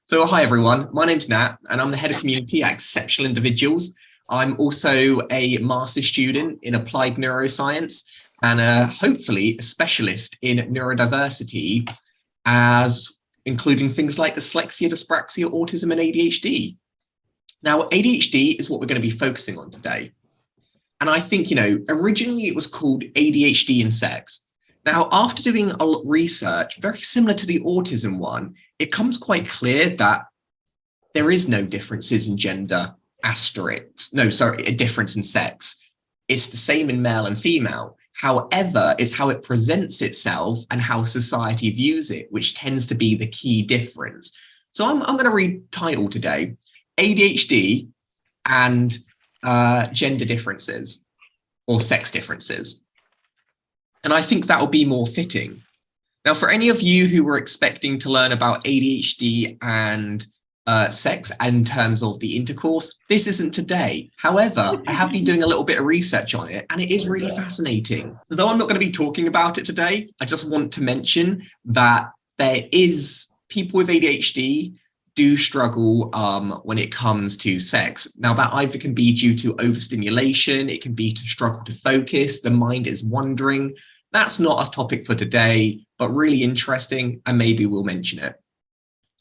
So hi everyone, my name's Nat and I'm the head of community at Exceptional Individuals. I'm also a master's student in applied neuroscience and hopefully a specialist in neurodiversity, as including things like dyslexia, dyspraxia, autism and ADHD. Now ADHD is what we're going to be focusing on today. And I think, originally it was called ADHD and Sex. Now, after doing research very similar to the autism one, it comes quite clear that there is no differences in gender, a difference in sex. It's the same in male and female. However, it's how it presents itself and how society views it, which tends to be the key difference. So I'm going to read title today, ADHD and gender differences or sex differences. And I think that will be more fitting. Now, for any of you who were expecting to learn about ADHD and sex in terms of the intercourse, this isn't today. However, I have been doing a little bit of research on it and it is really fascinating. Though I'm not going to be talking about it today, I just want to mention that there is people with ADHD do struggle when it comes to sex. Now, that either can be due to overstimulation, it can be to struggle to focus, the mind is wandering. That's not a topic for today, but really interesting, and maybe we'll mention it.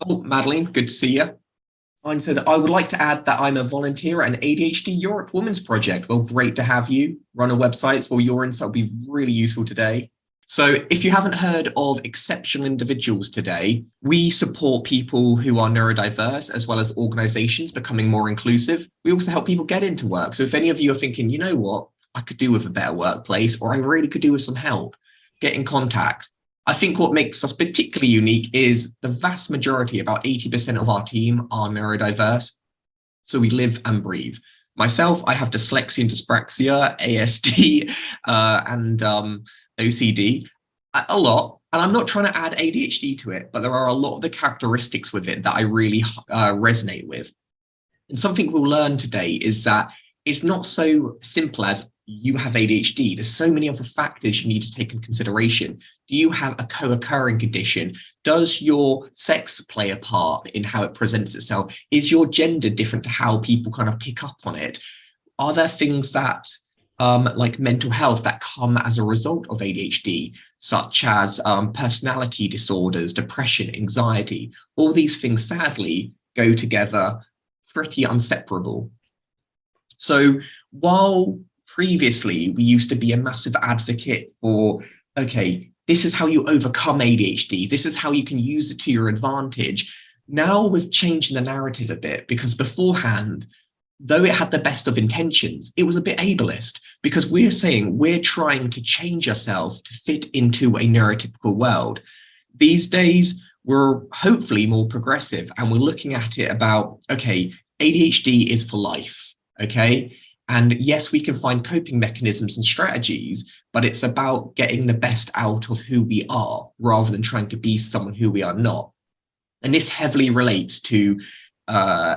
Oh, Madeline, good to see you. I said, I would like to add that I'm a volunteer at an ADHD Europe Women's Project. Well, great to have you run a website. Well, your insight will be really useful today. So if you haven't heard of Exceptional Individuals today, we support people who are neurodiverse as well as organizations becoming more inclusive. We also help people get into work. So if any of you are thinking, you know what, I could do with a better workplace, or I really could do with some help, get in contact. I think what makes us particularly unique is the vast majority, about 80% of our team are neurodiverse. So we live and breathe. Myself, I have dyslexia and dyspraxia, ASD, and OCD, a lot. And I'm not trying to add ADHD to it, but there are a lot of the characteristics with it that I really resonate with. And something we'll learn today is that it's not so simple as you have ADHD. There's so many other factors you need to take into consideration. Do you have a co-occurring condition? Does your sex play a part in how it presents itself? Is your gender different to how people kind of pick up on it? Are there things that like mental health that come as a result of ADHD, such as personality disorders, depression, anxiety? All these things sadly go together pretty inseparable. So while previously we used to be a massive advocate for, okay, this is how you overcome ADHD, this is how you can use it to your advantage, now we've changed the narrative a bit, because beforehand, though it had the best of intentions, it was a bit ableist, because we're saying we're trying to change ourselves to fit into a neurotypical world. These days, we're hopefully more progressive and we're looking at it about, okay, ADHD is for life. Okay. And yes, we can find coping mechanisms and strategies, but it's about getting the best out of who we are rather than trying to be someone who we are not. And this heavily relates to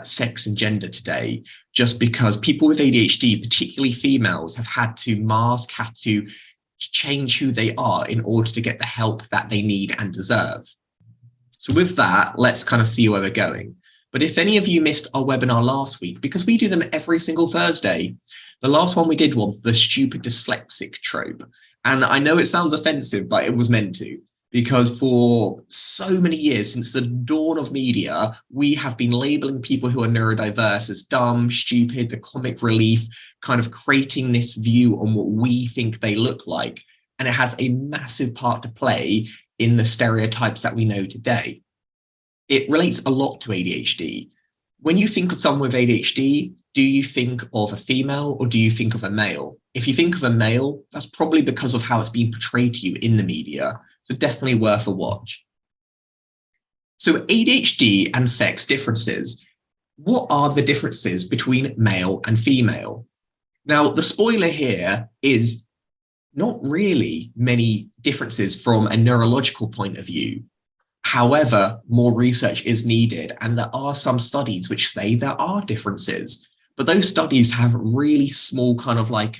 sex and gender today, just because people with ADHD, particularly females, have had to mask, had to change who they are in order to get the help that they need and deserve. So with that, let's kind of see where we're going. But if any of you missed our webinar last week, because we do them every single Thursday, the last one we did was the stupid dyslexic trope. And I know it sounds offensive, but it was meant to, because for so many years, since the dawn of media, we have been labeling people who are neurodiverse as dumb, stupid, the comic relief, kind of creating this view on what we think they look like. And it has a massive part to play in the stereotypes that we know today. It relates a lot to ADHD. When you think of someone with ADHD, do you think of a female or do you think of a male? If you think of a male, that's probably because of how it's been portrayed to you in the media. So definitely worth a watch. So ADHD and sex differences. What are the differences between male and female? Now, the spoiler here is not really many differences from a neurological point of view. However, more research is needed, and there are some studies which say there are differences, but those studies have really small kind of like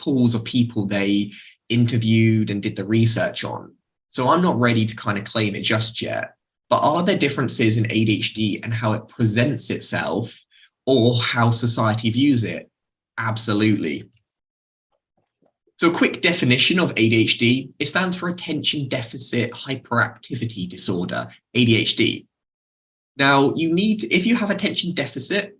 pools of people they interviewed and did the research on. So I'm not ready to kind of claim it just yet. But are there differences in ADHD and how it presents itself or how society views it? Absolutely. So a quick definition of ADHD, it stands for Attention Deficit Hyperactivity Disorder, ADHD. Now, if you have attention deficit,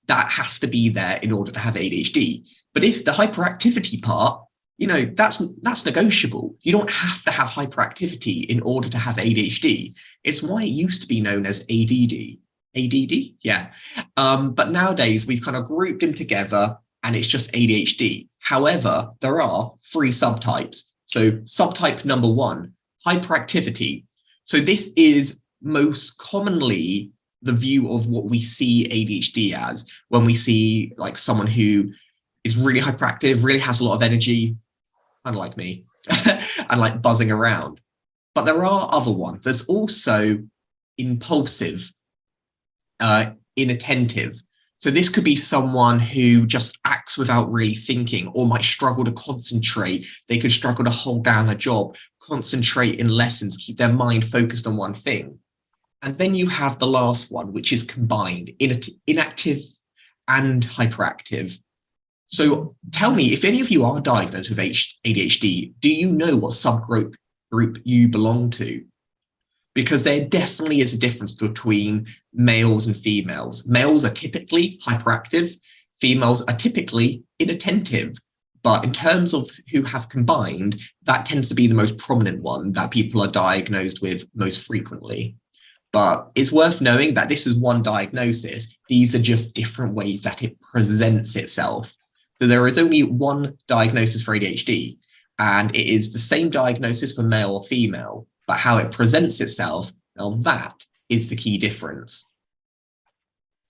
that has to be there in order to have ADHD. But if the hyperactivity part, that's negotiable. You don't have to have hyperactivity in order to have ADHD. It's why it used to be known as ADD. ADD? Yeah. But nowadays, we've kind of grouped them together and it's just ADHD. However, there are 3 subtypes. So subtype number 1, hyperactivity. So this is most commonly the view of what we see ADHD as when we see like someone who is really hyperactive, really has a lot of energy, kind of like me, and like buzzing around. But there are other ones. There's also impulsive, inattentive. So this could be someone who just acts without really thinking or might struggle to concentrate. They could struggle to hold down a job, concentrate in lessons, keep their mind focused on one thing. And then you have the last one, which is combined, inactive and hyperactive. So tell me, if any of you are diagnosed with ADHD, do you know what subgroup you belong to? Because there definitely is a difference between males and females. Males are typically hyperactive, females are typically inattentive. But in terms of who have combined, that tends to be the most prominent one that people are diagnosed with most frequently. But it's worth knowing that this is one diagnosis. These are just different ways that it presents itself. So there is only one diagnosis for ADHD, and it is the same diagnosis for male or female, but how it presents itself, now that is the key difference.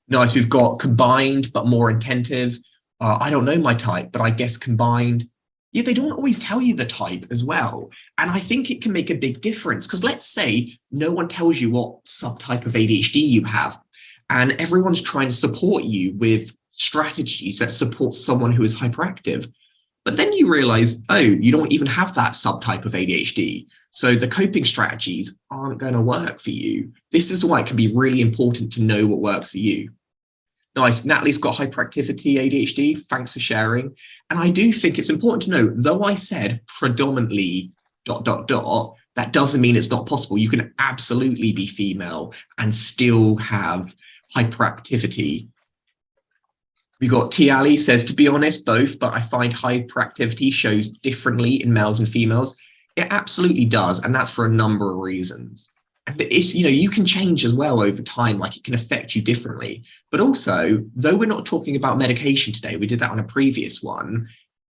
Nice, we've got combined, but more attentive. I don't know my type, but I guess combined. Yeah, they don't always tell you the type as well. And I think it can make a big difference because let's say no one tells you what subtype of ADHD you have, and everyone's trying to support you with strategies that support someone who is hyperactive. But then you realize, oh, you don't even have that subtype of ADHD. So the coping strategies aren't going to work for you. This is why it can be really important to know what works for you. Nice. Natalie's got hyperactivity, ADHD. Thanks for sharing. And I do think it's important to know, though I said predominantly ... that doesn't mean it's not possible. You can absolutely be female and still have hyperactivity. We got T. Ali says, to be honest, both, but I find hyperactivity shows differently in males and females. It absolutely does. And that's for a number of reasons. And it's, you can change as well over time, like it can affect you differently. But also, though we're not talking about medication today, we did that on a previous one,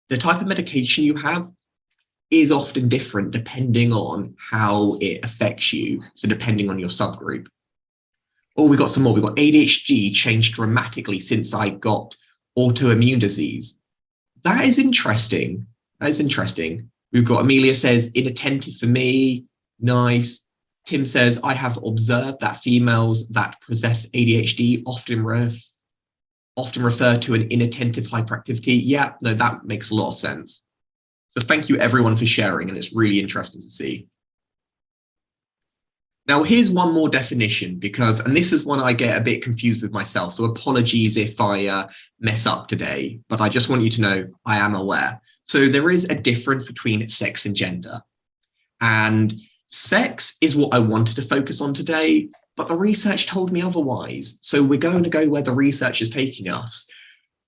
the type of medication you have is often different depending on how it affects you. So depending on your subgroup. Oh, we got some more. We got ADHD changed dramatically since I got autoimmune disease. That is interesting. That is interesting. We've got Amelia says, inattentive for me. Nice. Tim says, I have observed that females that possess ADHD often refer to an inattentive hyperactivity. Yeah, no, that makes a lot of sense. So thank you everyone for sharing, and it's really interesting to see. Now, here's one more definition and this is one I get a bit confused with myself. So apologies if I mess up today, but I just want you to know I am aware. So there is a difference between sex and gender. And sex is what I wanted to focus on today, but the research told me otherwise. So we're going to go where the research is taking us.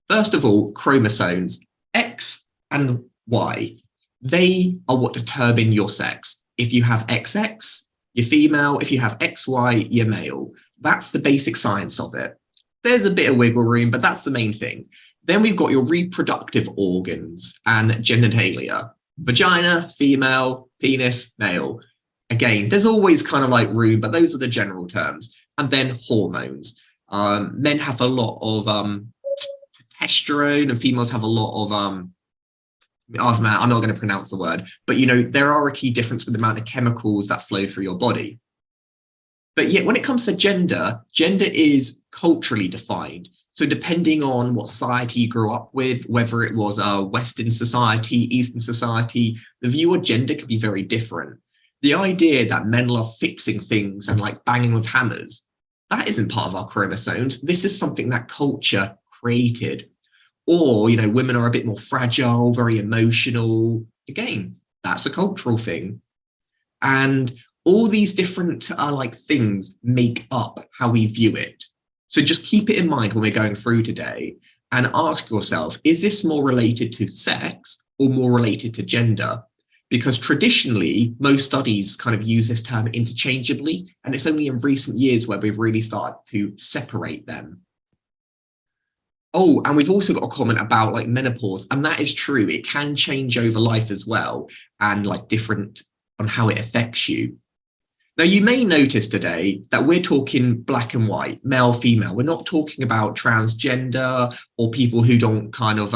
First of all, chromosomes, X and Y, they are what determine your sex. If you have XX, you're female. If you have XY, you're male. That's the basic science of it. There's a bit of wiggle room, but that's the main thing. Then we've got your reproductive organs and genitalia. Vagina, female, penis, male. Again, there's always kind of like room, but those are the general terms. And then hormones. Men have a lot of testosterone and females have a lot of, oh man, I'm not going to pronounce the word, but there are a key difference with the amount of chemicals that flow through your body. But yet when it comes to gender is culturally defined. So depending on what society you grew up with, whether it was a Western society, Eastern society, the view of gender can be very different. The idea that men love fixing things and like banging with hammers, that isn't part of our chromosomes. This is something that culture created. Or, women are a bit more fragile, very emotional. Again, that's a cultural thing. And all these different things make up how we view it. So just keep it in mind when we're going through today and ask yourself, is this more related to sex or more related to gender? Because traditionally, most studies kind of use this term interchangeably, and it's only in recent years where we've really started to separate them. Oh, and we've also got a comment about menopause, and that is true. It can change over life as well, and different on how it affects you. Now, you may notice today that we're talking black and white, male, female. We're not talking about transgender or people who don't kind of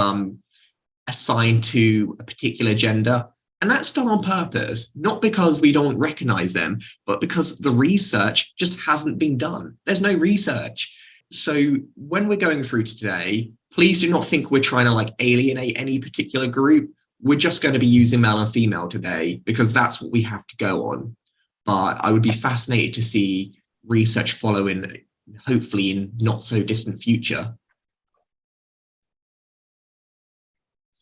assign to a particular gender. And that's done on purpose, not because we don't recognize them, but because the research just hasn't been done. There's no research. So when we're going through today, please do not think we're trying to alienate any particular group. We're just going to be using male and female today because that's what we have to go on. But I would be fascinated to see research following, hopefully in not so distant future.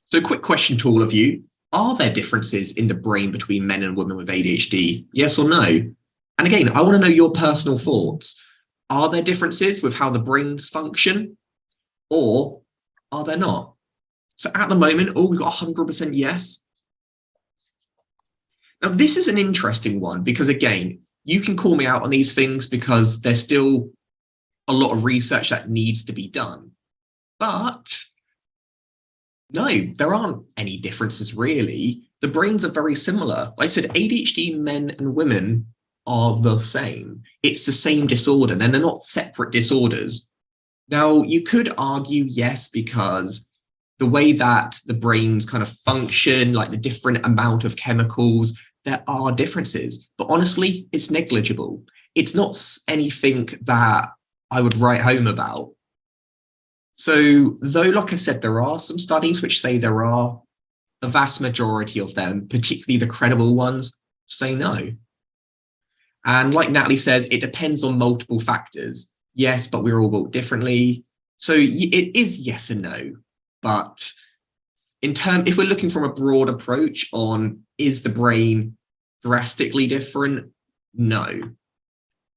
So quick question to all of you. Are there differences in the brain between men and women with ADHD? Yes or no? And again, I want to know your personal thoughts. Are there differences with how the brains function, or are there not? So at the moment, we've got 100% yes. Now, this is an interesting one because, again, you can call me out on these things because there's still a lot of research that needs to be done. But no, there aren't any differences really. The brains are very similar. Like I said, ADHD men and women are the same. It's the same disorder, and they're not separate disorders. Now, you could argue yes, because the way that the brains kind of function, the different amount of chemicals, there are differences. But honestly, it's negligible. It's not anything that I would write home about. So though, like I said, there are some studies which say there are, the vast majority of them, particularly the credible ones, say no. And like Natalie says, it depends on multiple factors. Yes, but we're all built differently. So it is yes and no. But if we're looking from a broad approach on, is the brain drastically different? No.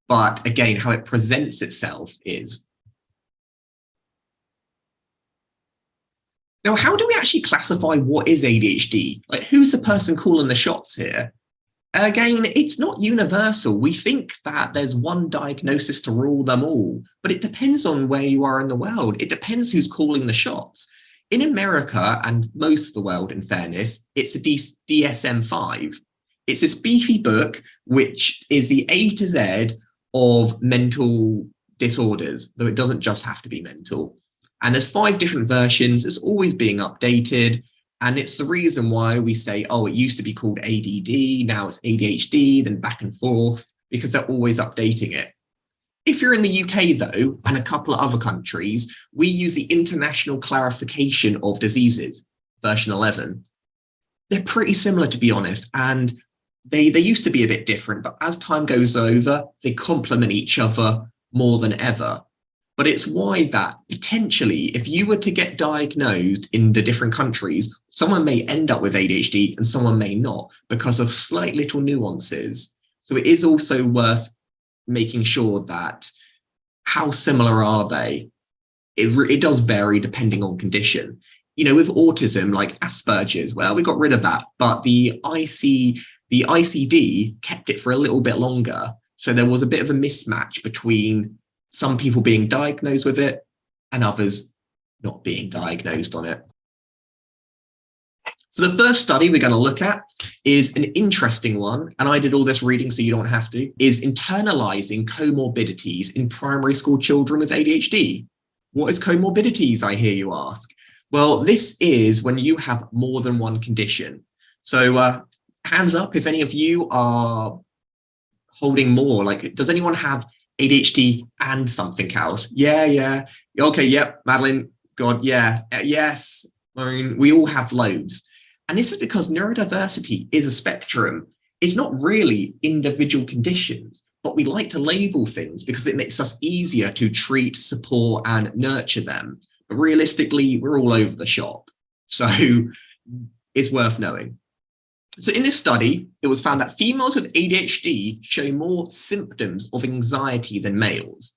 But again, how it presents itself is. Now, how do we actually classify what is ADHD? Who's the person calling the shots here? Again, it's not universal. We think that there's one diagnosis to rule them all, but it depends on where you are in the world. It depends who's calling the shots. In America, and most of the world, in fairness, it's a DSM-5. It's this beefy book, which is the A to Z of mental disorders, though it doesn't just have to be mental. And there's 5 different versions. It's always being updated. And it's the reason why we say, oh, it used to be called ADD, now it's ADHD, then back and forth, because they're always updating it. If you're in the UK, though, and a couple of other countries, we use the International Clarification of Diseases, version 11. They're pretty similar, to be honest, and they used to be a bit different, but as time goes over, they complement each other more than ever. But it's why that potentially, if you were to get diagnosed in the different countries, someone may end up with ADHD and someone may not because of slight little nuances. So it is also worth making sure that how similar are they? It does vary depending on condition. With autism, like Asperger's, well, we got rid of that, but the ICD kept it for a little bit longer. So there was a bit of a mismatch between some people being diagnosed with it and others not being diagnosed on it. So the first study we're going to look at is an interesting one, and I did all this reading so you don't have to, is Internalising comorbidities in primary school children with ADHD. What is comorbidities, I hear you ask? Well, this is when you have more than one condition. So hands up if any of you are holding more. Does anyone have ADHD and something else? Yeah. Okay, yep, Madeline, God, yeah, yes. I mean, we all have loads. And this is because neurodiversity is a spectrum. it's not really individual conditions, but we like to label things because it makes us easier to treat, support, and nurture them. But realistically, we're all over the shop. So it's worth knowing. So in this study, it was found that females with ADHD show more symptoms of anxiety than males.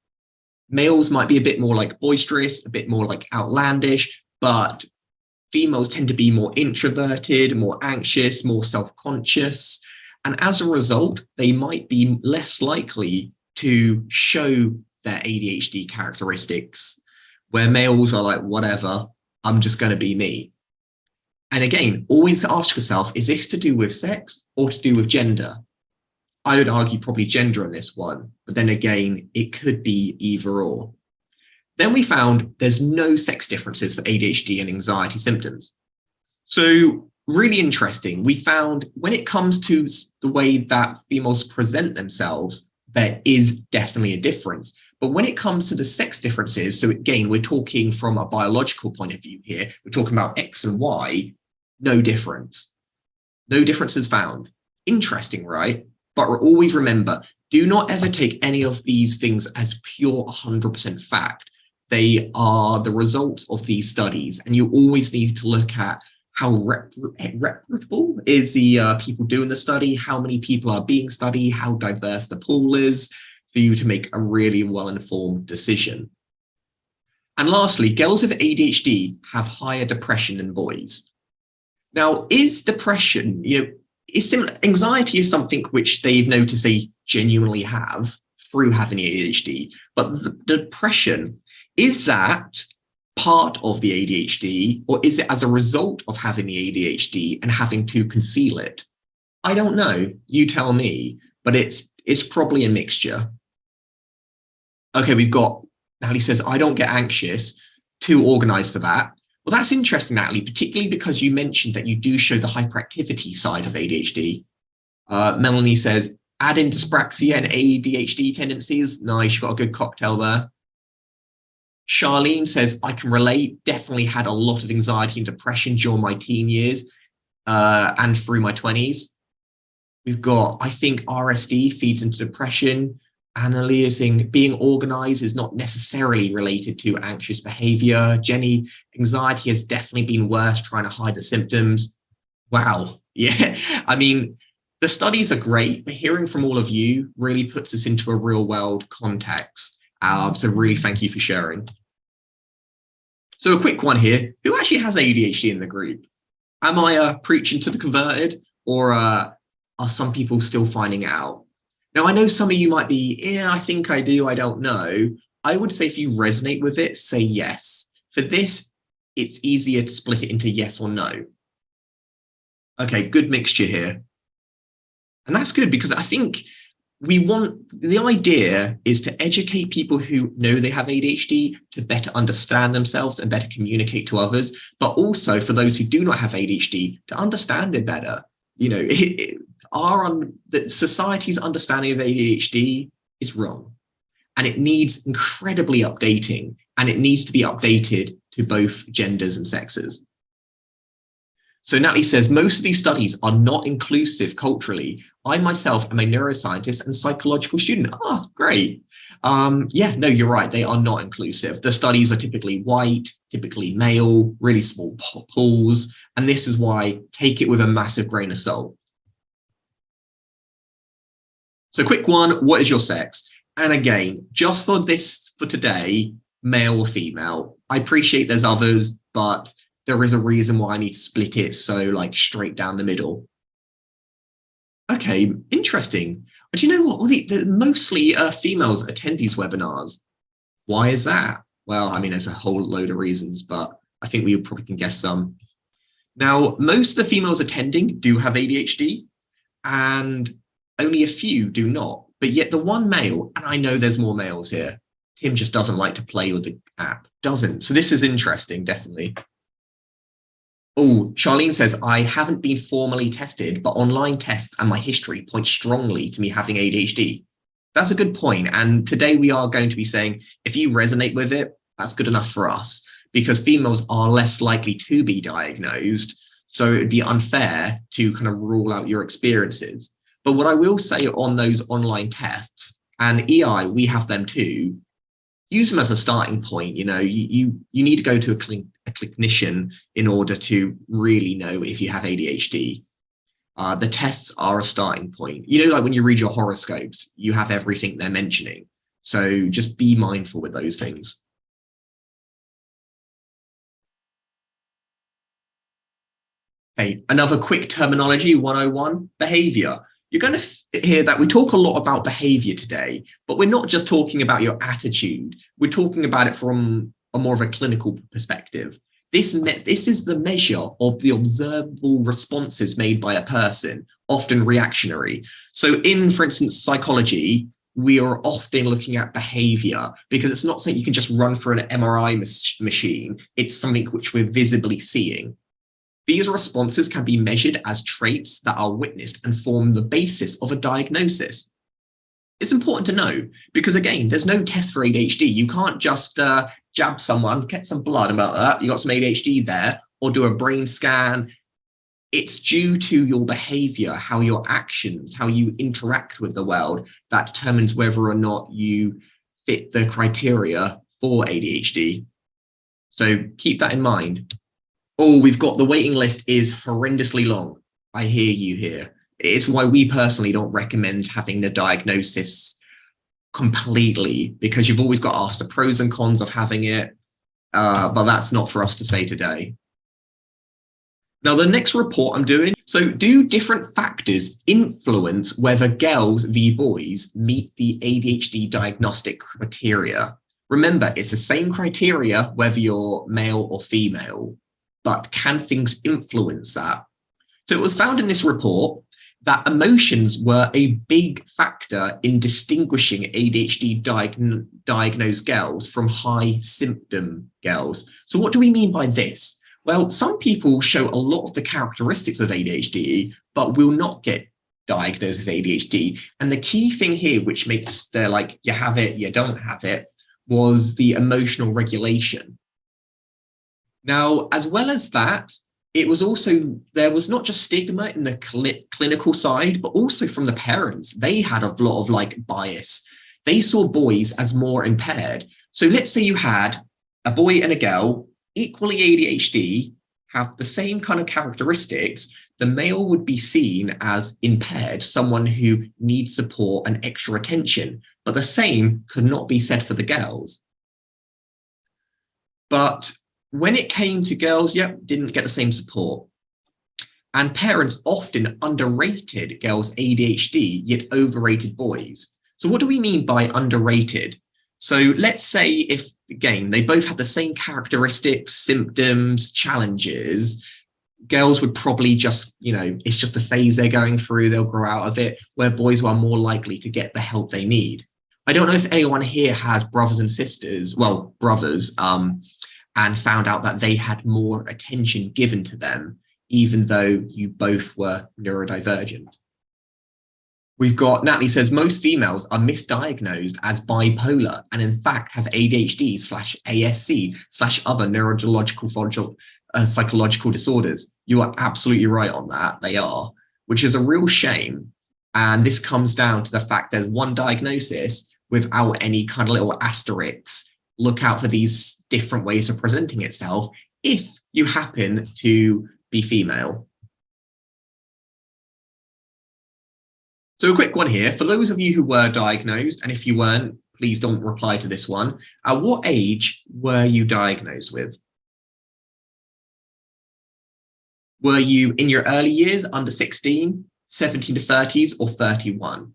Males might be a bit more like boisterous, a bit more like outlandish, but females tend to be more introverted, more anxious, more self-conscious. And as a result, they might be less likely to show their ADHD characteristics, where males are like, whatever, I'm just going to be me. And again, always ask yourself, is this to do with sex or to do with gender? I would argue probably gender on this one, but then again, it could be either or. Then we found there's no sex differences for ADHD and anxiety symptoms. So really interesting. We found when it comes to the way that females present themselves, there is definitely a difference. But when it comes to the sex differences, so again, we're talking from a biological point of view here, we're talking about X and Y, no difference. No difference is found. Interesting, right? But always remember, do not ever take any of these things as pure 100% fact. They are the results of these studies, and you always need to look at how reputable is the people doing the study, how many people are being studied, how diverse the pool is, for you to make a really well-informed decision. And lastly, girls with ADHD have higher depression than boys. Now, is depression, is similar, anxiety is something which they've noticed they genuinely have through having ADHD, but the depression, is that part of the ADHD, or is it as a result of having the ADHD and having to conceal it? I don't know. You tell me, but it's probably a mixture. Okay, we've got, Natalie says, I don't get anxious, too organized for that. Well, that's interesting, Natalie, particularly because you mentioned that you do show the hyperactivity side of ADHD. Melanie says, add in dyspraxia and ADHD tendencies. Nice, you've got a good cocktail there. Charlene says, I can relate, definitely had a lot of anxiety and depression during my teen years and through my 20s. We've got, I think RSD feeds into depression. Analyzing, being organized is not necessarily related to anxious behavior. Jenny, anxiety has definitely been worse trying to hide the symptoms. Wow. Yeah. I mean, the studies are great, but hearing from all of you really puts us into a real world context. So really thank you for sharing. So a quick one here. Who actually has ADHD in the group? Am I preaching to the converted, or are some people still finding it out? Now, I know some of you might be, yeah, I think I do, I don't know. I would say if you resonate with it, say yes. For this, it's easier to split it into yes or no. Okay, good mixture here. And that's good because I think the idea is to educate people who know they have ADHD to better understand themselves and better communicate to others, but also for those who do not have ADHD to understand it better. The society's understanding of ADHD is wrong, and it needs incredibly updating, and it needs to be updated to both genders and sexes. So Natalie says, most of these studies are not inclusive culturally. I myself am a neuroscientist and psychological student. Ah, great. Yeah, no, you're right. They are not inclusive. The studies are typically white, typically male, really small pools. And this is why take it with a massive grain of salt. So quick one, what is your sex? And again, just for today, male or female. I appreciate there's others, but there is a reason why I need to split it so like straight down the middle. Okay, interesting. But you know what? Mostly females attend these webinars. Why is that? Well, I mean, there's a whole load of reasons, but I think we probably can guess some. Now, most of the females attending do have ADHD, and only a few do not. But yet the one male, and I know there's more males here, Tim just doesn't like to play with the app. Doesn't. So this is interesting, definitely. Oh, Charlene says, I haven't been formally tested, but online tests and my history point strongly to me having ADHD. That's a good point. And today we are going to be saying, if you resonate with it, that's good enough for us, because females are less likely to be diagnosed. So it'd be unfair to kind of rule out your experiences. But what I will say on those online tests, and EI, we have them too, use them as a starting point. You know, you need to go to a clinician in order to really know if you have ADHD. The tests are a starting point. You know, like when you read your horoscopes, you have everything they're mentioning. So just be mindful with those things. Okay, another quick terminology 101, behavior. You're going to hear that we talk a lot about behavior today, but we're not just talking about your attitude. We're talking about it from a more of a clinical perspective. This is the measure of the observable responses made by a person, often reactionary. So in, for instance, psychology, we are often looking at behavior because it's not something you can just run through an MRI machine. It's something which we're visibly seeing. These responses can be measured as traits that are witnessed and form the basis of a diagnosis. It's important to know because, again, there's no test for ADHD. You can't just jab someone, get some blood about that, you got some ADHD there, or do a brain scan. It's due to your behavior, how your actions, how you interact with the world that determines whether or not you fit the criteria for ADHD. So keep that in mind. Oh, we've got the waiting list is horrendously long. I hear you here. It's why we personally don't recommend having the diagnosis completely, because you've always got to ask the pros and cons of having it. But that's not for us to say today. Now, the next report I'm doing, so do different factors influence whether girls v boys meet the ADHD diagnostic criteria? Remember, it's the same criteria whether you're male or female, but can things influence that? So it was found in this report that emotions were a big factor in distinguishing ADHD diagnosed girls from high symptom girls. So what do we mean by this? Well, some people show a lot of the characteristics of ADHD, but will not get diagnosed with ADHD. And the key thing here, which makes they're like, you have it, you don't have it, was the emotional regulation. Now, as well as that, it was also, there was not just stigma in the clinical side, but also from the parents. They had a lot of like bias. They saw boys as more impaired. So let's say you had a boy and a girl, equally ADHD, have the same kind of characteristics. The male would be seen as impaired, someone who needs support and extra attention, but the same could not be said for the girls. But when it came to girls, didn't get the same support. And parents often underrated girls' ADHD, yet overrated boys. So what do we mean by underrated? So let's say if, again, they both had the same characteristics, symptoms, challenges, girls would probably just, it's just a phase they're going through, they'll grow out of it, where boys are more likely to get the help they need. I don't know if anyone here has brothers and sisters, well, brothers, and found out that they had more attention given to them, even though you both were neurodivergent. We've got, Natalie says, most females are misdiagnosed as bipolar and in fact have ADHD/ASC/other neurological psychological disorders. You are absolutely right on that. They are, which is a real shame. And this comes down to the fact there's one diagnosis without any kind of little asterisks. Look out for these different ways of presenting itself if you happen to be female. So a quick one here. For those of you who were diagnosed, and if you weren't, please don't reply to this one. At what age were you diagnosed with? Were you in your early years, under 16, 17 to 30s, or 31?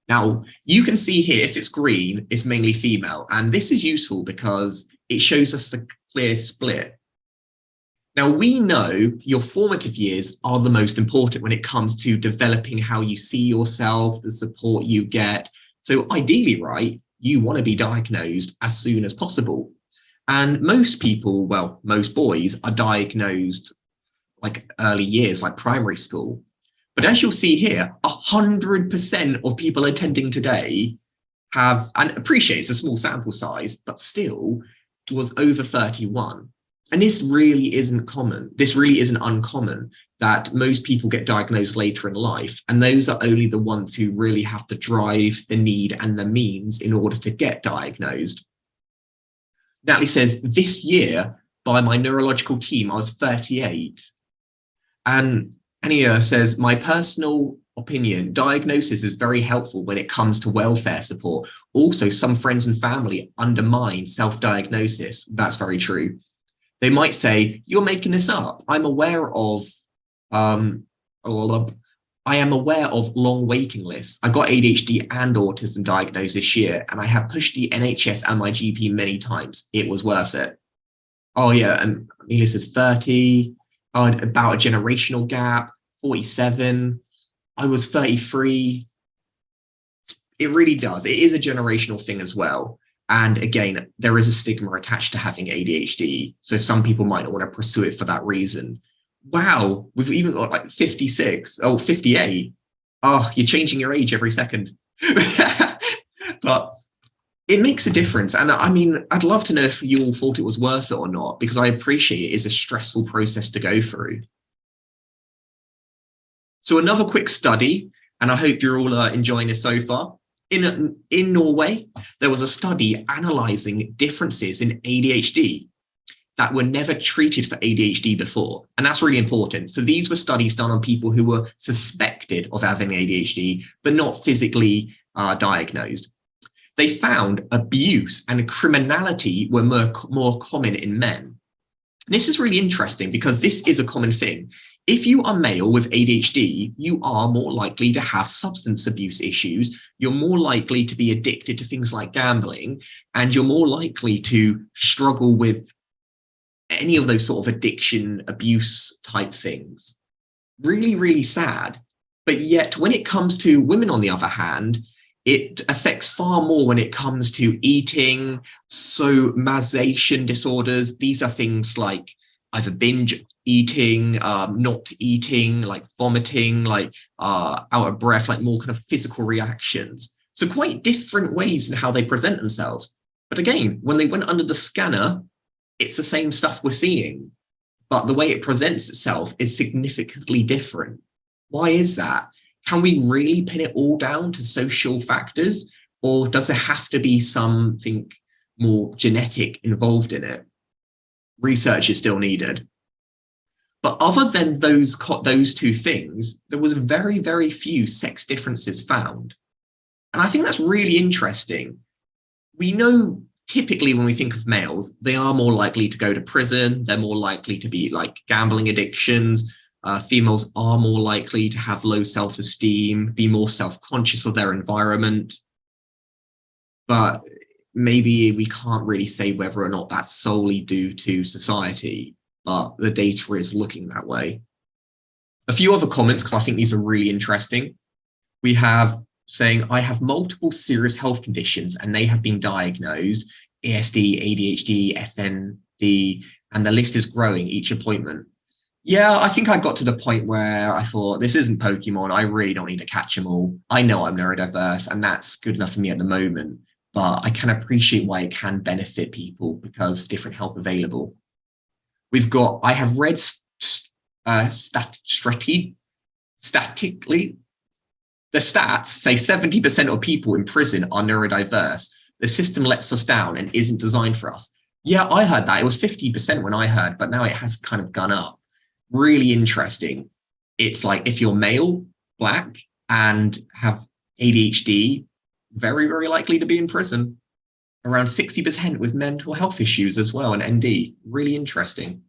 Now, you can see here, if it's green, it's mainly female. And this is useful because it shows us the clear split. Now, we know your formative years are the most important when it comes to developing how you see yourself, the support you get. So ideally, right, you want to be diagnosed as soon as possible. And most people, well, most boys are diagnosed like early years, like primary school. But as you'll see here, 100% of people attending today have, and appreciate it's a small sample size, but still was over 31. And this really isn't common. This really isn't uncommon, that most people get diagnosed later in life. And those are only the ones who really have the drive, the need, and the means in order to get diagnosed. Natalie says, this year, by my neurological team, I was 38. And Ania says, my personal opinion, diagnosis is very helpful when it comes to welfare support. Also, some friends and family undermine self-diagnosis. That's very true. They might say, you're making this up. I am aware of long waiting lists. I got ADHD and autism diagnosed this year, and I have pushed the NHS and my GP many times. It was worth it. Oh yeah, and Amelia says 30, about a generational gap, 47. I was 33. It really does. It is a generational thing as well. And again, there is a stigma attached to having ADHD. So some people might not want to pursue it for that reason. Wow, we've even got like 56, 58. Oh, you're changing your age every second. But it makes a difference. And I mean, I'd love to know if you all thought it was worth it or not, because I appreciate it is a stressful process to go through. So another quick study, and I hope you're all enjoying this so far. In Norway, there was a study analysing differences in ADHD that were never treated for ADHD before. And that's really important. So these were studies done on people who were suspected of having ADHD, but not physically diagnosed. They found abuse and criminality were more common in men. And this is really interesting because this is a common thing. If you are male with ADHD, you are more likely to have substance abuse issues. You're more likely to be addicted to things like gambling, and you're more likely to struggle with any of those sort of addiction, abuse type things. Really, really sad. But yet when it comes to women, on the other hand, it affects far more when it comes to eating, somatization disorders. These are things like either binge eating, not eating, like vomiting, like out of breath, like more kind of physical reactions. So quite different ways in how they present themselves. But again, when they went under the scanner, it's the same stuff we're seeing, but the way it presents itself is significantly different. Why is that? Can we really pin it all down to social factors, or does there have to be something more genetic involved in it? Research is still needed. But other than those two things, there was very, very few sex differences found. And I think that's really interesting. We know typically when we think of males, they are more likely to go to prison. They're more likely to be like gambling addictions. Females are more likely to have low self-esteem, be more self-conscious of their environment. But maybe we can't really say whether or not that's solely due to society, but the data is looking that way. A few other comments, because I think these are really interesting. We have saying, I have multiple serious health conditions and they have been diagnosed, ASD, ADHD, FND, and the list is growing each appointment. Yeah, I think I got to the point where I thought, this isn't Pokemon. I really don't need to catch them all. I know I'm neurodiverse and that's good enough for me at the moment, but I can appreciate why it can benefit people because different help available. We've got, I have read statistically, the stats say 70% of people in prison are neurodiverse. The system lets us down and isn't designed for us. Yeah, I heard that. It was 50% when I heard, but now it has kind of gone up. Really interesting. It's like if you're male, Black, and have ADHD, very, very likely to be in prison. Around 60% with mental health issues as well, and ND. Really interesting.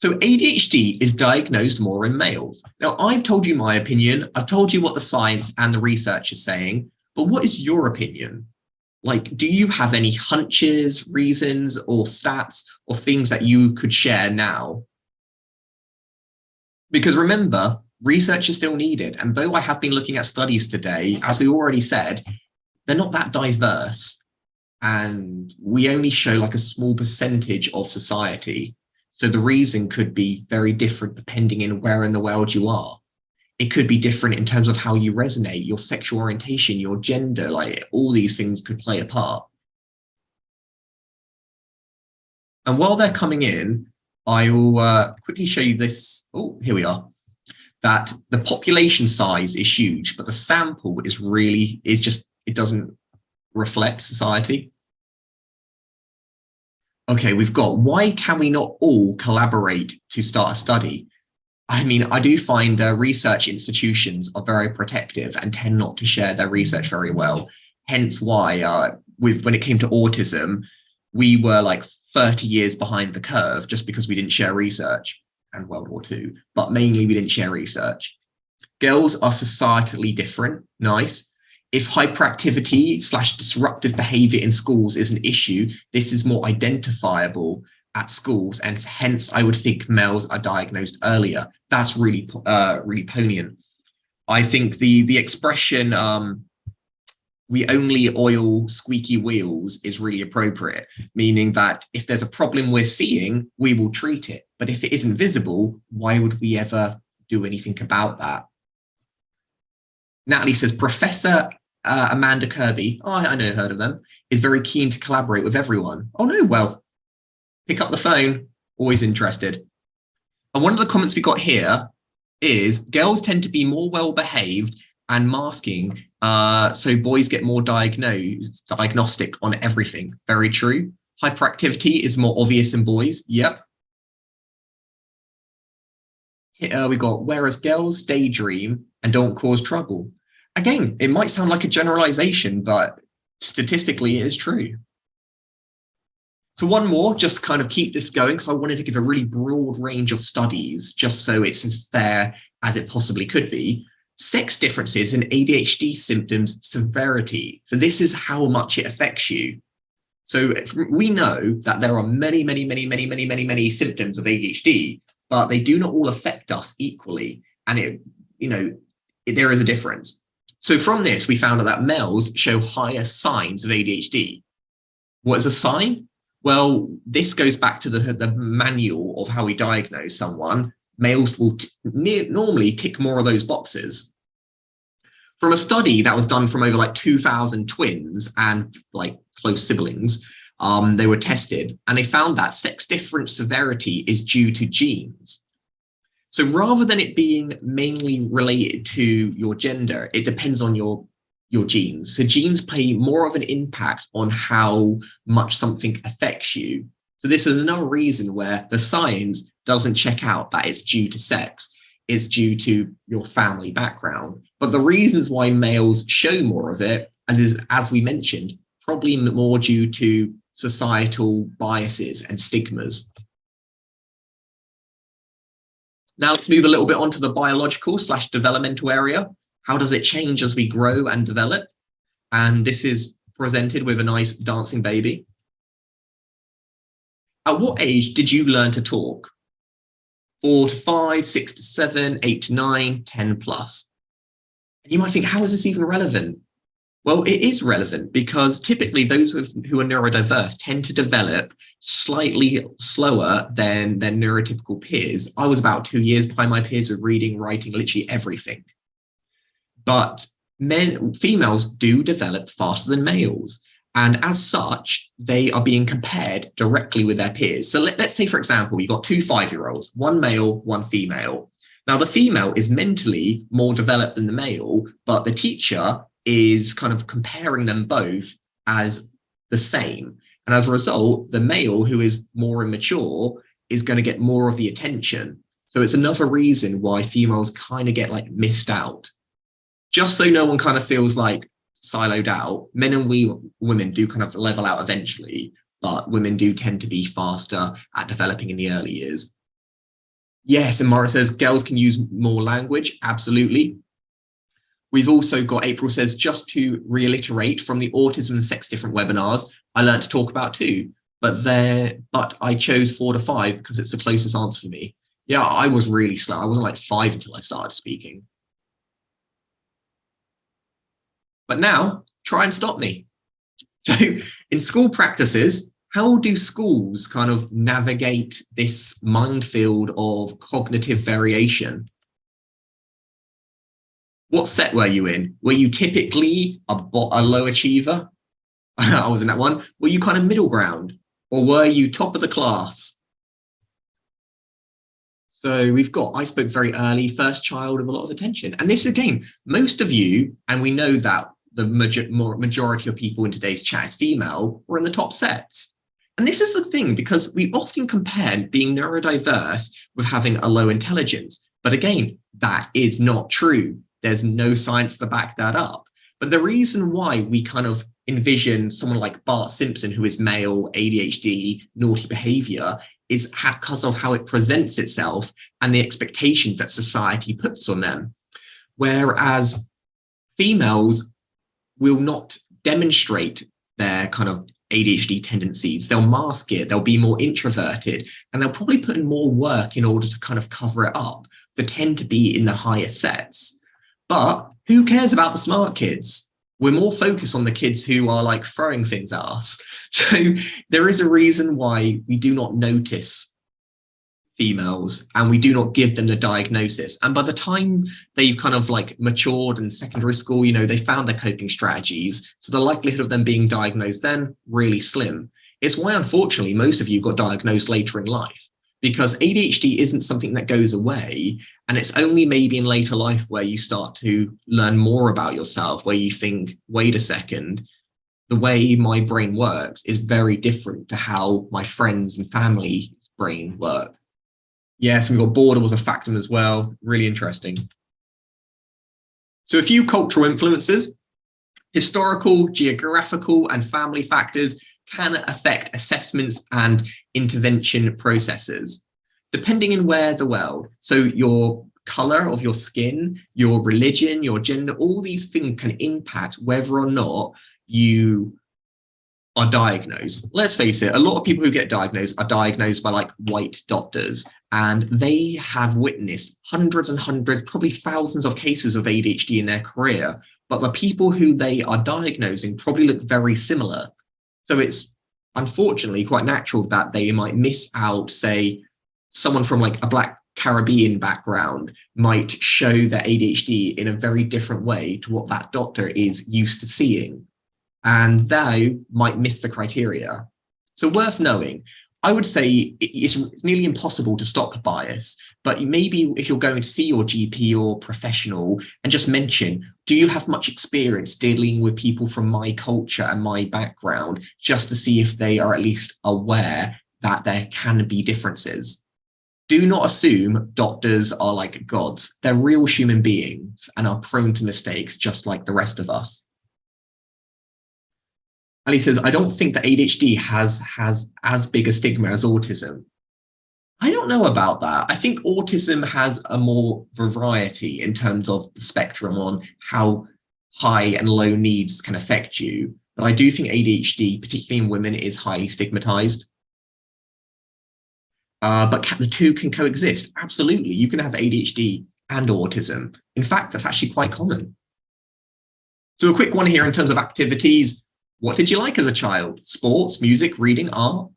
So ADHD is diagnosed more in males. Now, I've told you my opinion. I've told you what the science and the research is saying, but what is your opinion? Like, do you have any hunches, reasons, or stats, or things that you could share now? Because remember, research is still needed. And though I have been looking at studies today, as we already said, they're not that diverse. And we only show like a small percentage of society. So the reason could be very different depending on where in the world you are. It could be different in terms of how you resonate, your sexual orientation, your gender, like all these things could play a part. And while they're coming in, I will quickly show you this. Oh, here we are. That the population size is huge, but the sample it doesn't reflect society. Okay, we've got, why can we not all collaborate to start a study? I mean, I do find research institutions are very protective and tend not to share their research very well. Hence why when it came to autism, we were like 30 years behind the curve just because we didn't share research, and World War II, but mainly we didn't share research. Girls are societally different. Nice. If hyperactivity / disruptive behavior in schools is an issue, this is more identifiable at schools, and hence I would think males are diagnosed earlier. That's really poignant. I think the expression we only oil squeaky wheels is really appropriate, meaning that if there's a problem we're seeing, we will treat it. But if it isn't visible, why would we ever do anything about that? Natalie says, Professor Amanda Kirby, I know, heard of them, is very keen to collaborate with everyone. Oh no, well, pick up the phone, always interested. And one of the comments we got here is girls tend to be more well-behaved and masking, so boys get more diagnostic on everything. Very true. Hyperactivity is more obvious in boys. Yep. Here we got, whereas girls daydream and don't cause trouble. Again, it might sound like a generalization, but statistically it is true. So one more, just kind of keep this going, because I wanted to give a really broad range of studies, just so it's as fair as it possibly could be. Sex differences in ADHD symptoms severity. So this is how much it affects you. So we know that there are many symptoms of ADHD, but they do not all affect us equally. And there is a difference. So from this, we found out that males show higher signs of ADHD. What is a sign? Well, this goes back to the manual of how we diagnose someone. Males will normally tick more of those boxes. From a study that was done from over like 2,000 twins and like close siblings, they were tested, and they found that sex difference severity is due to genes. So rather than it being mainly related to your gender, it depends on your genes. So genes play more of an impact on how much something affects you. So this is another reason where the science doesn't check out that it's due to sex. It's due to your family background. But the reasons why males show more of it, as we mentioned, probably more due to societal biases and stigmas. Now let's move a little bit onto the biological / developmental area. How does it change as we grow and develop? And this is presented with a nice dancing baby. At what age did you learn to talk? 4 to 5, 6 to 7, 8 to 9, 10 plus. And you might think, how is this even relevant? Well, it is relevant because typically those who are neurodiverse tend to develop slightly slower than their neurotypical peers. I was about 2 years behind my peers with reading, writing, literally everything. But females do develop faster than males. And as such, they are being compared directly with their peers. So let's say, for example, you've got 2 5-year-olds, one male, one female. Now, the female is mentally more developed than the male, but the teacher is kind of comparing them both as the same. And as a result, the male, who is more immature, is going to get more of the attention. So it's another reason why females kind of get like missed out. Just so no one kind of feels like siloed out, men and women do kind of level out eventually, but women do tend to be faster at developing in the early years. Yes, and Mara says girls can use more language. Absolutely. We've also got, April says, just to reiterate from the autism and sex different webinars, I learned to talk about 2, but I chose 4 to 5 because it's the closest answer for me. Yeah, I was really slow. I wasn't like 5 until I started speaking. But now, try and stop me. So in school practices, how do schools kind of navigate this minefield of cognitive variation? What set were you in? Were you typically a low achiever? I was in that one. Were you kind of middle ground? Or were you top of the class? So we've got, I spoke very early, first child with a lot of attention. And this, again, most of you, and we know that the majority of people in today's chat is female, were in the top sets. And this is the thing, because we often compare being neurodiverse with having a low intelligence. But again, that is not true. There's no science to back that up. But the reason why we kind of envision someone like Bart Simpson, who is male, ADHD, naughty behavior, is because of how it presents itself and the expectations that society puts on them. Whereas females will not demonstrate their kind of ADHD tendencies. They'll mask it, they'll be more introverted, and they'll probably put in more work in order to kind of cover it up. They tend to be in the higher sets. But who cares about the smart kids? We're more focused on the kids who are like throwing things at us. So there is a reason why we do not notice females and we do not give them the diagnosis. And by the time they've kind of like matured in secondary school, you know, they found their coping strategies. So the likelihood of them being diagnosed then really slim. It's why, unfortunately, most of you got diagnosed later in life, because ADHD isn't something that goes away. And it's only maybe in later life where you start to learn more about yourself, where you think, wait a second, the way my brain works is very different to how my friends and family's brain work. Yes, we've got border was a factor as well. Really interesting. So a few cultural influences, historical, geographical, and family factors can affect assessments and intervention processes, depending on where the world. So your color of your skin, your religion, your gender, all these things can impact whether or not you are diagnosed. Let's face it, a lot of people who get diagnosed are diagnosed by like white doctors, and they have witnessed hundreds and hundreds, probably thousands of cases of ADHD in their career, but the people who they are diagnosing probably look very similar. So it's unfortunately quite natural that they might miss out, say, someone from like a Black Caribbean background might show their ADHD in a very different way to what that doctor is used to seeing. And they might miss the criteria. So worth knowing. I would say it's nearly impossible to stop bias, but maybe if you're going to see your GP or professional and just mention, do you have much experience dealing with people from my culture and my background, just to see if they are at least aware that there can be differences. Do not assume doctors are like gods. They're real human beings and are prone to mistakes just like the rest of us. Ali says, I don't think that ADHD has as big a stigma as autism. I don't know about that. I think autism has a more variety in terms of the spectrum on how high and low needs can affect you. But I do think ADHD, particularly in women, is highly stigmatized. But the two can coexist. Absolutely. You can have ADHD and autism. In fact, that's actually quite common. So a quick one here in terms of activities. What did you like as a child? Sports, music, reading, art?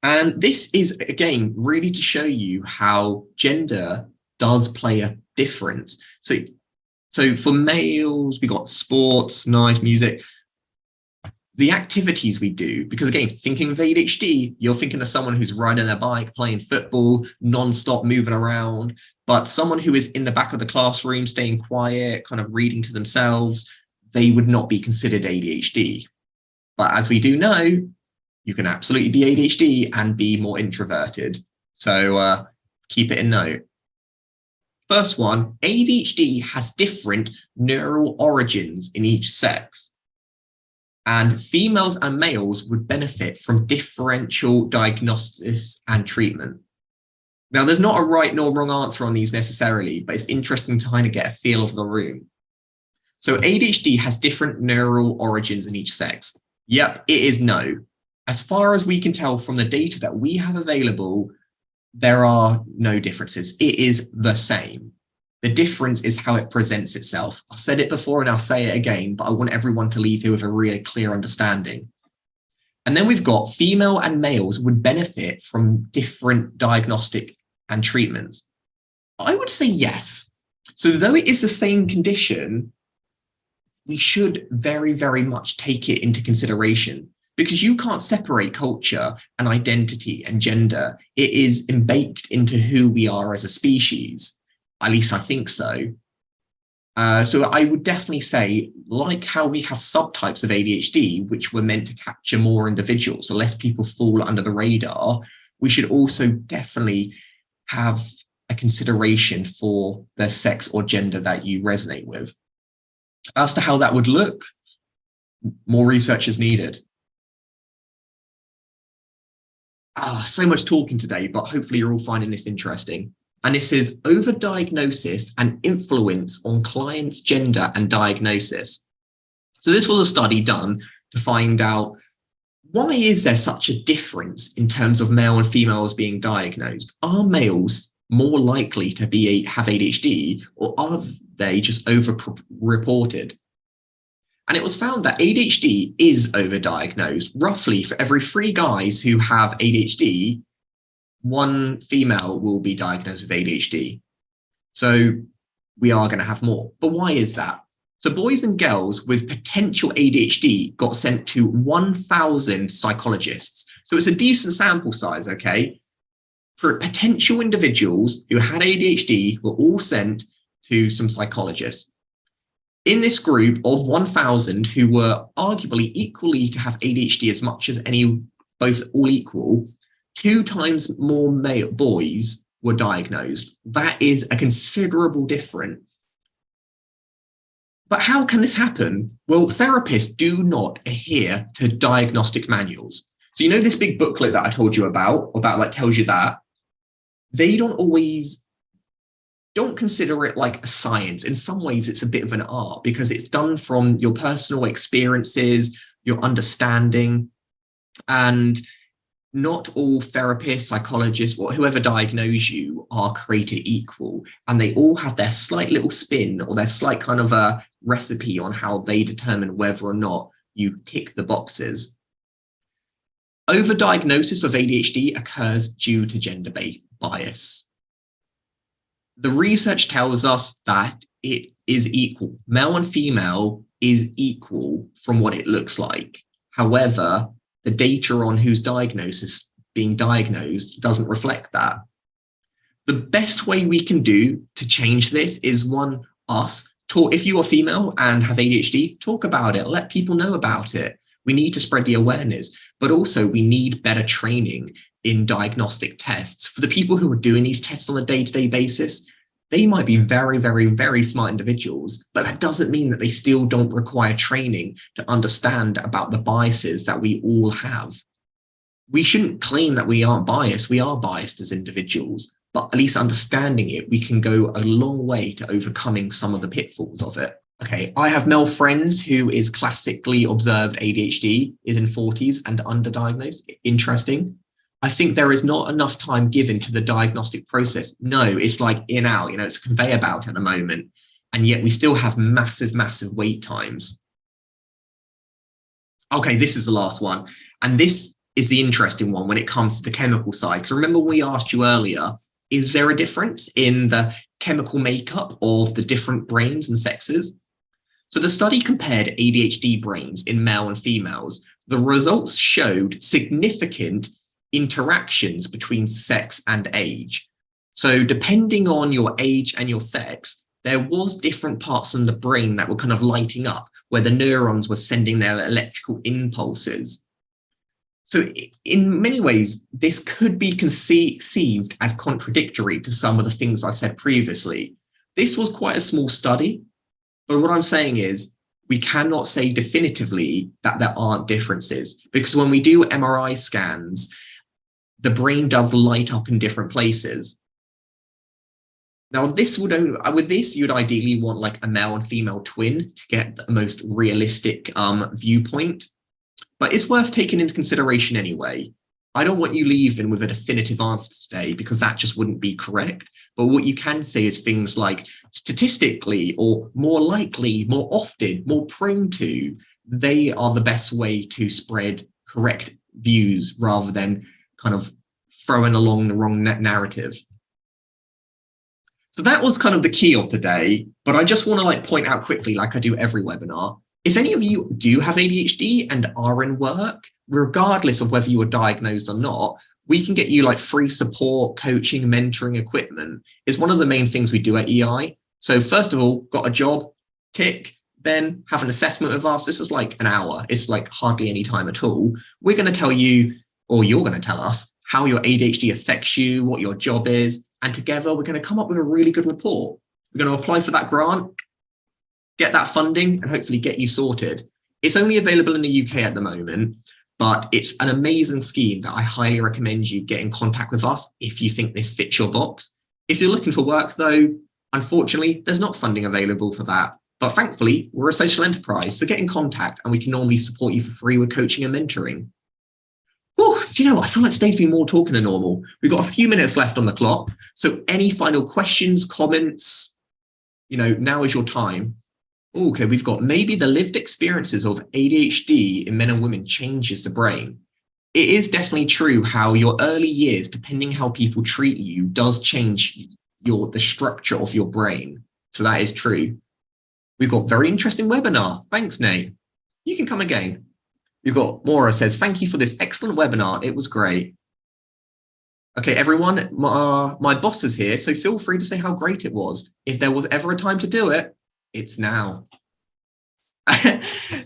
And this is, again, really to show you how gender does play a difference. So for males, we got sports, nice music. The activities we do, because again, thinking of ADHD, you're thinking of someone who's riding a bike, playing football, non-stop moving around, but someone who is in the back of the classroom, staying quiet, kind of reading to themselves, they would not be considered ADHD. But as we do know, you can absolutely be ADHD and be more introverted. So keep it in note. First one, ADHD has different neural origins in each sex. And females and males would benefit from differential diagnosis and treatment. Now, there's not a right nor wrong answer on these necessarily, but it's interesting to kind of get a feel of the room. So ADHD has different neural origins in each sex. Yep, it is no. As far as we can tell from the data that we have available, there are no differences. It is the same. The difference is how it presents itself. I said it before and I'll say it again, but I want everyone to leave here with a really clear understanding. And then we've got female and males would benefit from different diagnostic and treatments. I would say yes. So though it is the same condition, we should very, very much take it into consideration, because you can't separate culture and identity and gender. It is baked into who we are as a species. At least I think so. So I would definitely say, like how we have subtypes of ADHD, which were meant to capture more individuals, so less people fall under the radar, we should also definitely have a consideration for the sex or gender that you resonate with. As to how that would look, more research is needed. So much talking today, but hopefully you're all finding this interesting. And this is overdiagnosis and influence on clients' gender and diagnosis. So this was a study done to find out, why is there such a difference in terms of male and females being diagnosed? Are males more likely to have ADHD, or are they just over-reported? And it was found that ADHD is overdiagnosed. Roughly for every 3 guys who have ADHD, 1 female will be diagnosed with ADHD. So we are going to have more. But why is that? So boys and girls with potential ADHD got sent to 1,000 psychologists. So it's a decent sample size, okay? For potential individuals who had ADHD were all sent to some psychologists. In this group of 1,000 who were arguably equally to have ADHD as much as both all equal, 2 times more male boys were diagnosed. That is a considerable difference. But how can this happen? Well, therapists do not adhere to diagnostic manuals. So you know this big booklet that I told you about like tells you that? They don't consider it like a science. In some ways, it's a bit of an art, because it's done from your personal experiences, your understanding, and not all therapists, psychologists, or whoever diagnose you are created equal. And they all have their slight little spin or their slight kind of a recipe on how they determine whether or not you tick the boxes. Overdiagnosis of ADHD occurs due to gender bias. The research tells us that it is equal. Male and female is equal from what it looks like. However, the data on who's being diagnosed doesn't reflect that. The best way we can do to change this is, one, if you are female and have ADHD, talk about it, let people know about it. We need to spread the awareness, but also we need better training in diagnostic tests. For the people who are doing these tests on a day-to-day basis, they might be very, very, very smart individuals, but that doesn't mean that they still don't require training to understand about the biases that we all have. We shouldn't claim that we aren't biased. We are biased as individuals, but at least understanding it, we can go a long way to overcoming some of the pitfalls of it. Okay, I have male friends who is classically observed ADHD, is in 40s and underdiagnosed. Interesting. I think there is not enough time given to the diagnostic process. No, it's like in out, it's a conveyor belt at the moment. And yet we still have massive, massive wait times. Okay, this is the last one. And this is the interesting one when it comes to the chemical side. Because remember we asked you earlier, is there a difference in the chemical makeup of the different brains and sexes? So the study compared ADHD brains in male and females. The results showed significant interactions between sex and age. So depending on your age and your sex, there was different parts in the brain that were kind of lighting up, where the neurons were sending their electrical impulses. So in many ways, this could be conceived as contradictory to some of the things I've said previously. This was quite a small study, but what I'm saying is we cannot say definitively that there aren't differences, because when we do MRI scans, the brain does light up in different places. Now, with this, you'd ideally want like a male and female twin to get the most realistic viewpoint, but it's worth taking into consideration anyway. I don't want you leaving with a definitive answer today, because that just wouldn't be correct. But what you can say is things like statistically, or more likely, more often, more prone to, they are the best way to spread correct views rather than kind of throwing along the wrong narrative. So that was kind of the key of today, but I just want to like point out quickly, like I do every webinar, if any of you do have ADHD and are in work, regardless of whether you are diagnosed or not, we can get you like free support, coaching, mentoring, equipment is one of the main things we do at EI. So first of all, got a job, tick, then have an assessment with us. This is like an hour. It's like hardly any time at all. We're going to tell you, or you're going to tell us how your ADHD affects you, what your job is. And together we're going to come up with a really good report. We're going to apply for that grant, get that funding, and hopefully get you sorted. It's only available in the UK at the moment, but it's an amazing scheme that I highly recommend you get in contact with us if you think this fits your box. If you're looking for work though, unfortunately, there's not funding available for that. But thankfully, we're a social enterprise, so get in contact and we can normally support you for free with coaching and mentoring. Oh, you know what? I feel like today's been more talking than normal. We've got a few minutes left on the clock. So any final questions, comments, now is your time. Okay, we've got maybe the lived experiences of ADHD in men and women changes the brain. It is definitely true how your early years, depending how people treat you, does change the structure of your brain. So that is true. We've got very interesting webinar. Thanks, Nate. You can come again. You've got Maura says, thank you for this excellent webinar. It was great. Okay, everyone, my boss is here, so feel free to say how great it was. If there was ever a time to do it, it's now.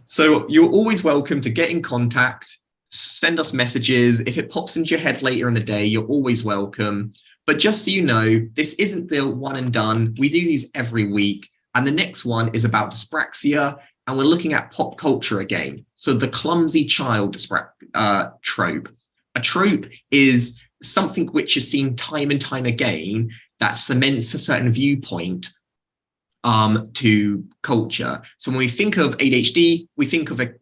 So you're always welcome to get in contact, send us messages. If it pops into your head later in the day, you're always welcome. But just so you know, this isn't the one and done. We do these every week. And the next one is about dyspraxia. And we're looking at pop culture again. So the clumsy child trope. A trope is something which is seen time and time again that cements a certain viewpoint to culture. So when we think of ADHD, we think of a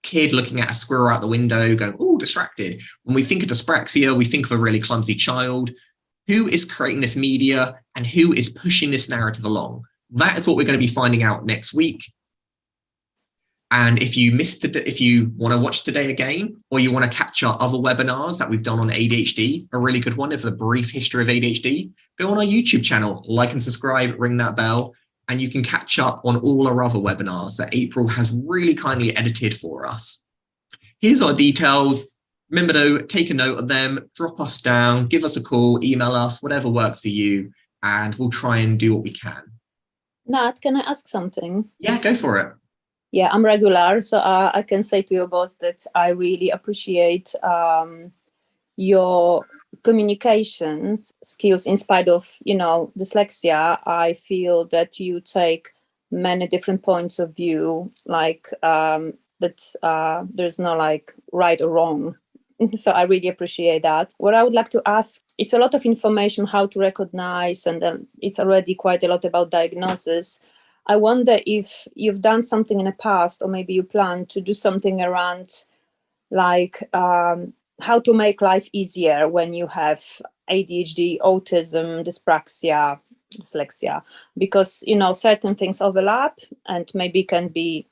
kid looking at a squirrel out the window going, oh, distracted. When we think of dyspraxia, we think of a really clumsy child. Who is creating this media and who is pushing this narrative along? That is what we're going to be finding out next week. And if you want to watch today again, or you want to catch our other webinars that we've done on ADHD, a really good one is a brief history of ADHD, go on our YouTube channel, like and subscribe, ring that bell, and you can catch up on all our other webinars that April has really kindly edited for us. Here's our details. Remember though, take a note of them, drop us down, give us a call, email us, whatever works for you, and we'll try and do what we can. Nat, can I ask something? Yeah, go for it. Yeah, I'm regular, so I can say to your boss that I really appreciate your communication skills in spite of, dyslexia. I feel that you take many different points of view, that there's no right or wrong. So I really appreciate that. What I would like to ask, it's a lot of information how to recognize, and then it's already quite a lot about diagnosis. I wonder if you've done something in the past, or maybe you plan to do something around how to make life easier when you have ADHD, autism, dyspraxia, dyslexia, because, certain things overlap and maybe can be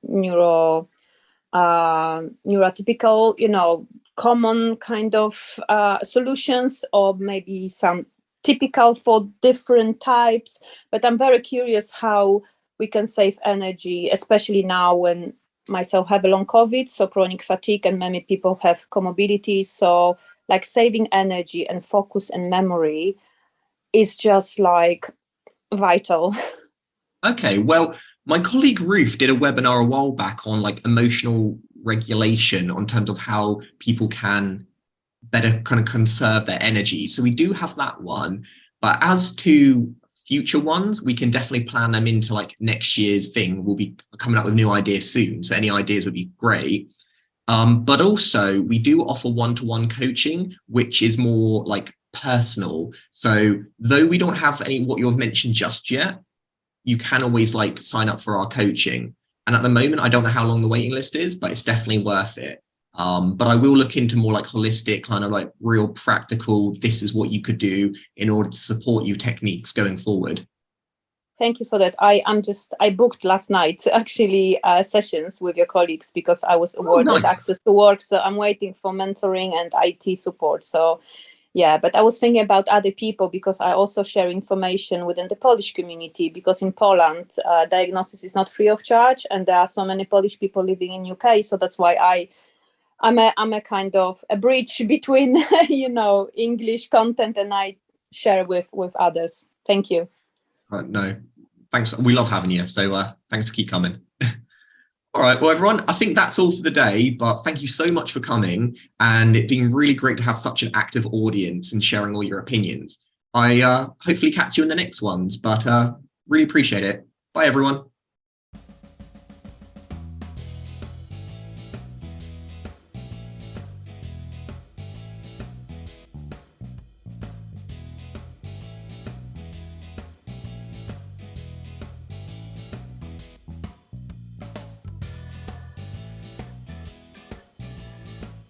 neurotypical, common kind of solutions, or maybe some typical for different types. But I'm very curious how we can save energy, especially now when myself have a long COVID, so chronic fatigue, and many people have comorbidities. So saving energy and focus and memory is just vital. Okay, well, my colleague Ruth did a webinar a while back on emotional regulation on terms of how people can better kind of conserve their energy. So we do have that one, but as to future ones, we can definitely plan them into next year's thing. We'll be coming up with new ideas soon, so any ideas would be great. But also we do offer one-to-one coaching, which is more personal. So though we don't have any what you've mentioned just yet, you can always sign up for our coaching. And at the moment, I don't know how long the waiting list is, but it's definitely worth it. But I will look into more holistic, kind of real practical, this is what you could do in order to support you techniques going forward. Thank you for that. I booked last night actually sessions with your colleagues because I was awarded access to work. So I'm waiting for mentoring and IT support. So Yeah, but I was thinking about other people because I also share information within the Polish community, because in Poland, diagnosis is not free of charge, and there are so many Polish people living in UK. So that's why I'm a kind of a bridge between, English content, and I share with others. Thank you. No, thanks. We love having you. So thanks to keep coming. All right, well, everyone, I think that's all for the day, but thank you so much for coming, and it's been really great to have such an active audience and sharing all your opinions. I hopefully catch you in the next ones, but really appreciate it. Bye, everyone.